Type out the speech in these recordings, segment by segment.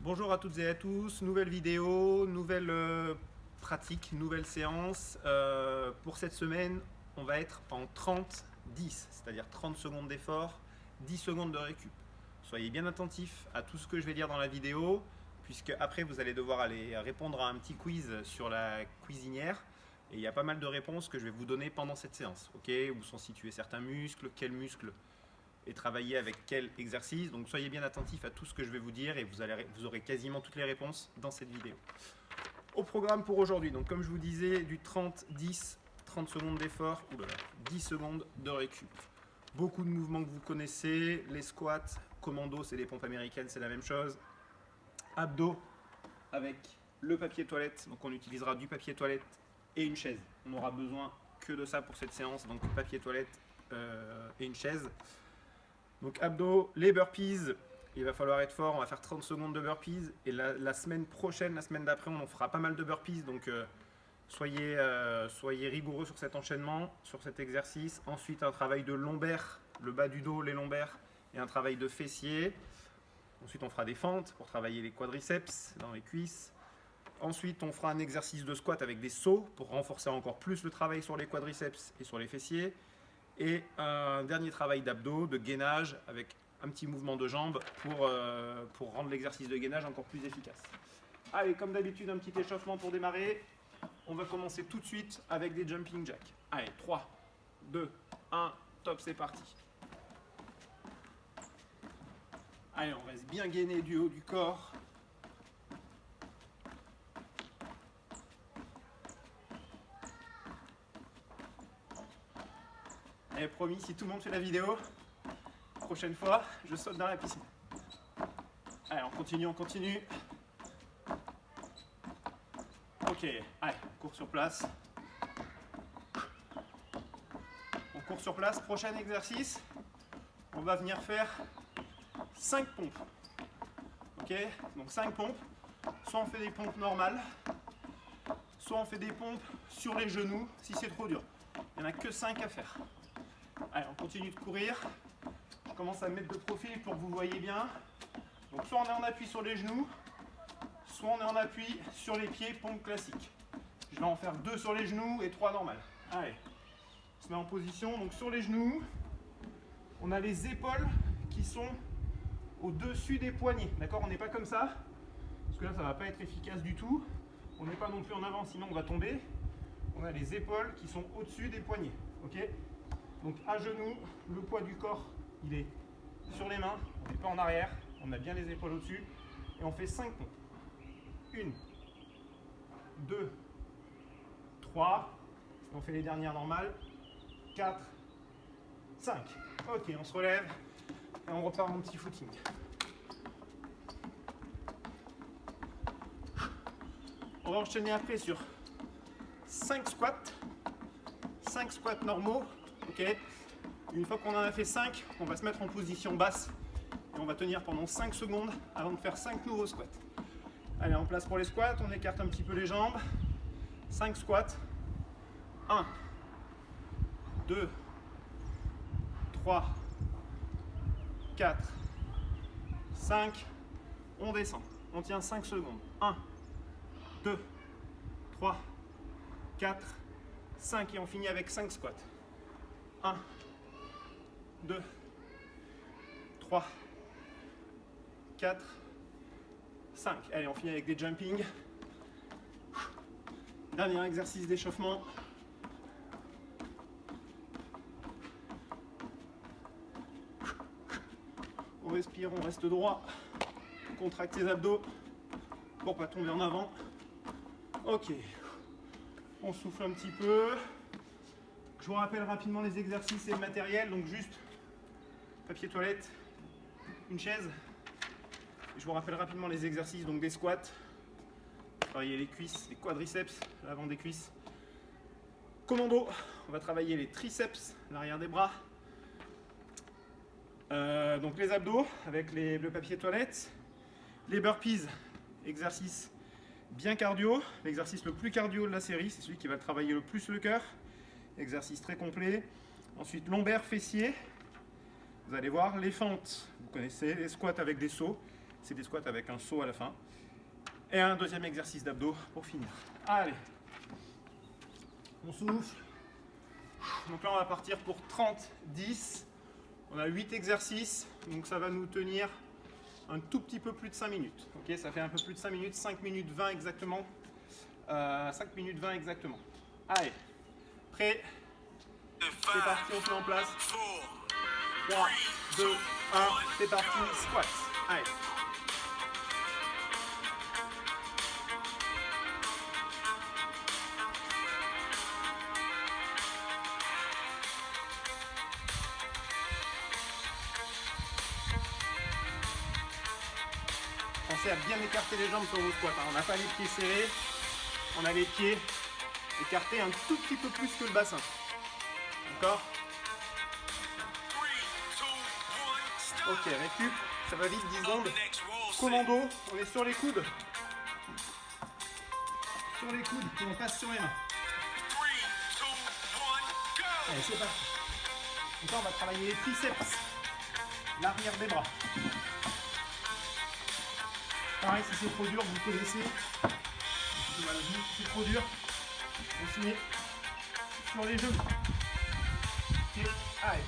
Bonjour à toutes et à tous, nouvelle vidéo, nouvelle pratique, nouvelle séance. Pour cette semaine, on va être en 30-10, c'est-à-dire 30 secondes d'effort, 10 secondes de récup. Soyez bien attentifs à tout ce que je vais dire dans la vidéo, puisque après vous allez devoir aller répondre à un petit quiz sur la cuisinière. Et il y a pas mal de réponses que je vais vous donner pendant cette séance. Ok, où sont situés certains muscles, quels muscles et travailler avec quel exercice. Donc soyez bien attentifs à tout ce que je vais vous dire et vous aurez quasiment toutes les réponses dans cette vidéo. Au programme pour aujourd'hui, donc comme je vous disais, du 30-10, 30 secondes d'effort, 10 secondes de récup. Beaucoup de mouvements que vous connaissez, les squats, commando, c'est des pompes américaines, c'est la même chose. Abdos avec le papier toilette, donc on utilisera du papier toilette et une chaise. On n'aura besoin que de ça pour cette séance, donc papier toilette et une chaise. Donc abdos, les burpees, il va falloir être fort, on va faire 30 secondes de burpees. Et la semaine prochaine, la semaine d'après, on en fera pas mal de burpees. Donc soyez rigoureux sur cet enchaînement, sur cet exercice. Ensuite, un travail de lombaire, le bas du dos, les lombaires, et un travail de fessier. Ensuite, on fera des fentes pour travailler les quadriceps dans les cuisses. Ensuite, on fera un exercice de squat avec des sauts pour renforcer encore plus le travail sur les quadriceps et sur les fessiers. Et un dernier travail d'abdos, de gainage, avec un petit mouvement de jambes pour rendre l'exercice de gainage encore plus efficace. Allez, comme d'habitude, un petit échauffement pour démarrer. On va commencer tout de suite avec des jumping jacks. Allez, 3, 2, 1, top, c'est parti. Allez, on reste bien gainé du haut du corps. Et promis, si tout le monde fait la vidéo, prochaine fois, je saute dans la piscine. Allez, on continue, on continue. Ok, allez, on court sur place. On court sur place, prochain exercice. On va venir faire 5 pompes. Ok, donc 5 pompes. Soit on fait des pompes normales, soit on fait des pompes sur les genoux si c'est trop dur. Il n'y en a que 5 à faire. Allez, on continue de courir. Je commence à me mettre de profil pour que vous voyez bien. Donc soit on est en appui sur les genoux, soit on est en appui sur les pieds, pompe classique. Je vais en faire 2 sur les genoux et 3 normales. Allez, on se met en position. Donc sur les genoux, on a les épaules qui sont au-dessus des poignets. D'accord, on n'est pas comme ça, parce que là ça ne va pas être efficace du tout. On n'est pas non plus en avant, sinon on va tomber. On a les épaules qui sont au-dessus des poignets. Ok, donc à genoux, le poids du corps, il est sur les mains, on n'est pas en arrière, on a bien les épaules au-dessus, et on fait 5 pompes. 1, 2, 3, on fait les dernières normales, 4, 5. Ok, on se relève, et on repart en petit footing. On va enchaîner après sur 5 squats, 5 squats normaux. Ok. Une fois qu'on en a fait 5, on va se mettre en position basse et on va tenir pendant 5 secondes avant de faire 5 nouveaux squats. Allez, en place pour les squats, on écarte un petit peu les jambes. 5 squats. 1, 2, 3, 4, 5. On descend. On tient 5 secondes. 1, 2, 3, 4, 5. Et on finit avec 5 squats. 1, 2, 3, 4, 5. Allez, on finit avec des jumping. Dernier exercice d'échauffement. On respire, on reste droit. On contracte les abdos pour pas tomber en avant. Ok. On souffle un petit peu. Je vous rappelle rapidement les exercices et le matériel. Donc juste papier toilette, une chaise. Je vous rappelle rapidement les exercices, donc des squats. Travailler les cuisses, les quadriceps, l'avant des cuisses. Commando, on va travailler les triceps, l'arrière des bras. Donc les abdos avec le papier toilette. Les burpees, exercice bien cardio. L'exercice le plus cardio de la série, c'est celui qui va travailler le plus le cœur. Exercice très complet. Ensuite, lombaire, fessier. Vous allez voir les fentes. Vous connaissez les squats avec des sauts. C'est des squats avec un saut à la fin. Et un deuxième exercice d'abdos pour finir. Allez, on souffle. Donc là, on va partir pour 30-10. On a 8 exercices, donc ça va nous tenir un tout petit peu plus de 5 minutes. Ok, ça fait un peu plus de 5 minutes, 5 minutes 20 exactement. 5 minutes 20 exactement. Allez, prêt? C'est parti, on se met en place. 3, 2, 1, c'est parti, squat. Allez. Pensez à bien écarter les jambes sur vos squats. On n'a pas les pieds serrés, on a les pieds écartés un tout petit peu plus que le bassin. D'accord? Ok, récup, ça va vite, 10 secondes. Commando, on est sur les coudes. Sur les coudes, et on passe sur les mains. Allez, c'est parti. Donc là, on va travailler les triceps, l'arrière des bras. Pareil, si c'est trop dur, vous connaissez. Voilà, si c'est trop dur, on se met sur les genoux. Ok, allez.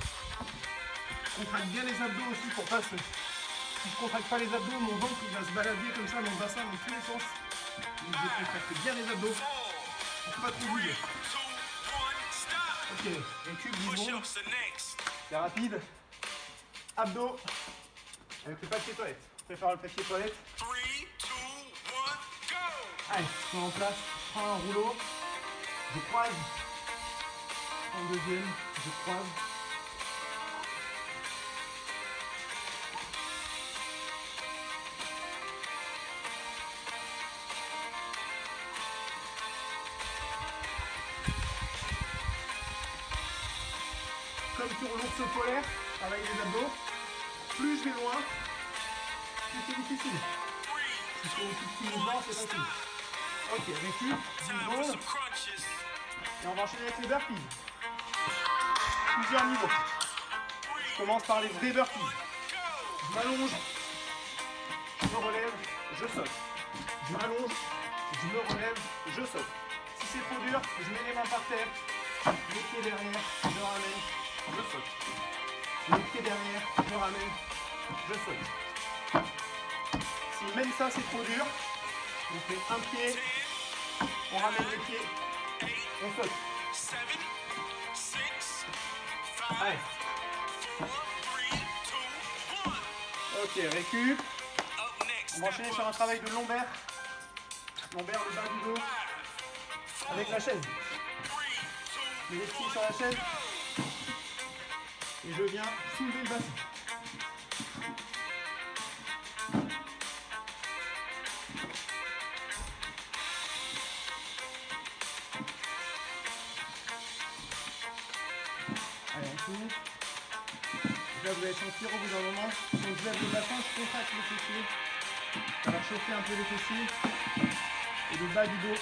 Contracte bien les abdos aussi pour pas se... Si je contracte pas les abdos, mon ventre il va se balader comme ça dans le bassin dans tous les sens. Donc je contracte bien les abdos pour pas trop bouger. Ok, récup 10 secondes. C'est rapide. Abdos avec le papier toilette. Prépare le papier toilette. Allez, je mets en place, je prends un rouleau, je croise, je prends un deuxième, je croise. Comme sur l'ours polaire, je travaille les abdos. Plus je vais loin, plus c'est difficile. Si c'est un tout petit mouvement, c'est facile. Ok, récup, 10 secondes. Et on va enchaîner avec les burpees. Plusieurs niveaux. Je commence par les vrais burpees. Je m'allonge, je me relève, je saute. Je m'allonge, je me relève, je saute. Si c'est trop dur, je mets les mains par terre, les pieds derrière, je ramène, je saute. Les pieds derrière, je ramène, je saute. Si même ça c'est trop dur, on fait un pied, on ramène les pieds, on saute. Allez. Ok, récup. On va enchaîner sur un travail de lombaire. Lombaire, le bas du dos. Avec la chaise. Je mets les pieds sur la chaise. Et je viens soulever le bassin. Allez, on souffle. Là, vous allez sentir au bout d'un moment, si on se lève le bassin, je contracte les fessiers. Ça va chauffer un peu les fessiers. Et le bas du dos,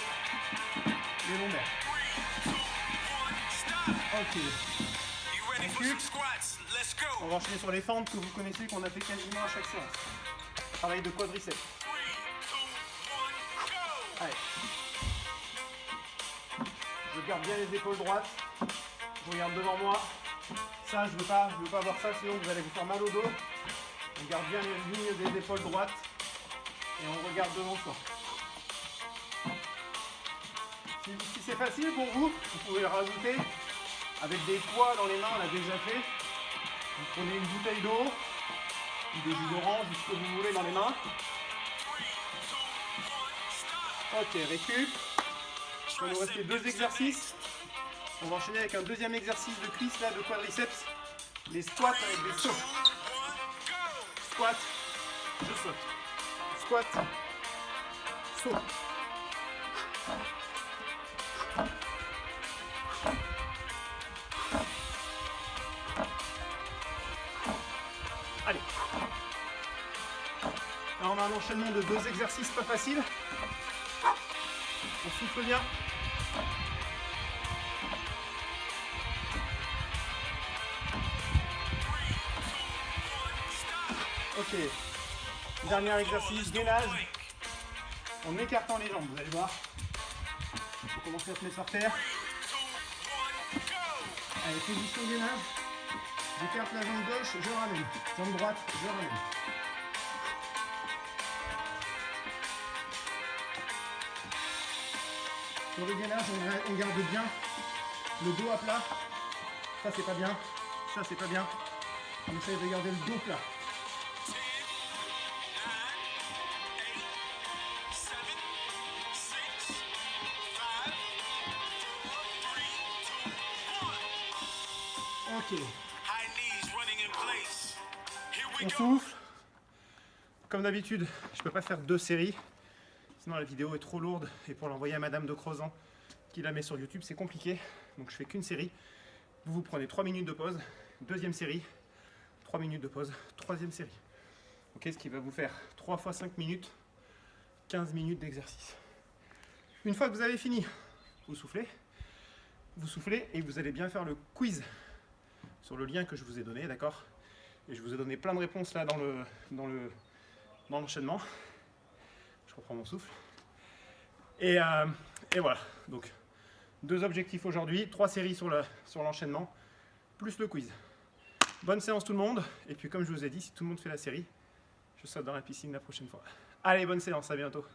les lombaires. Ok. On va enchaîner sur les fentes que vous connaissez, qu'on a fait quasiment à chaque séance. Travail de quadriceps. Allez. Je garde bien les épaules droites. Je regarde devant moi. Ça, je veux pas voir ça, sinon vous allez vous faire mal au dos. On garde bien les lignes des épaules droites. Et on regarde devant soi. Si c'est facile pour vous, vous pouvez le rajouter avec des poids dans les mains, on l'a déjà fait. Vous prenez une bouteille d'eau, ou des jus d'orange, ce que vous voulez dans les mains. Ok, récup. Il va nous rester 2 exercices. On va enchaîner avec un deuxième exercice de cuisse, là, de quadriceps. Les squats avec des sauts. Squat, je saute. Squat, saut. Allez. Là, on a un enchaînement de 2 exercices pas faciles. On souffle bien. Ok. Dernier exercice, gainage. En écartant les jambes, vous allez voir. Il faut commencer à se mettre par terre. Allez, position gainage. J'écarte la jambe gauche, je ramène. Jambe droite, je ramène. Sur le gainage, on garde bien le dos à plat. Ça, c'est pas bien. Ça, c'est pas bien. On essaye de garder le dos plat. Ok. On souffle. Comme d'habitude, je ne peux pas faire 2 séries. Sinon la vidéo est trop lourde. Et pour l'envoyer à Madame de Crozan, qui la met sur YouTube, c'est compliqué. Donc je fais qu'une série. Vous prenez 3 minutes de pause. Deuxième série. 3 minutes de pause. Troisième série. Ok, ce qui va vous faire 3 fois 5 minutes. 15 minutes d'exercice. Une fois que vous avez fini, vous soufflez et vous allez bien faire le quiz sur le lien que je vous ai donné, d'accord? Et je vous ai donné plein de réponses là dans l'enchaînement. Je reprends mon souffle. Et voilà, donc 2 objectifs aujourd'hui, 3 séries sur l'enchaînement, plus le quiz. Bonne séance tout le monde, et puis comme je vous ai dit, si tout le monde fait la série, je saute dans la piscine la prochaine fois. Allez, bonne séance, à bientôt.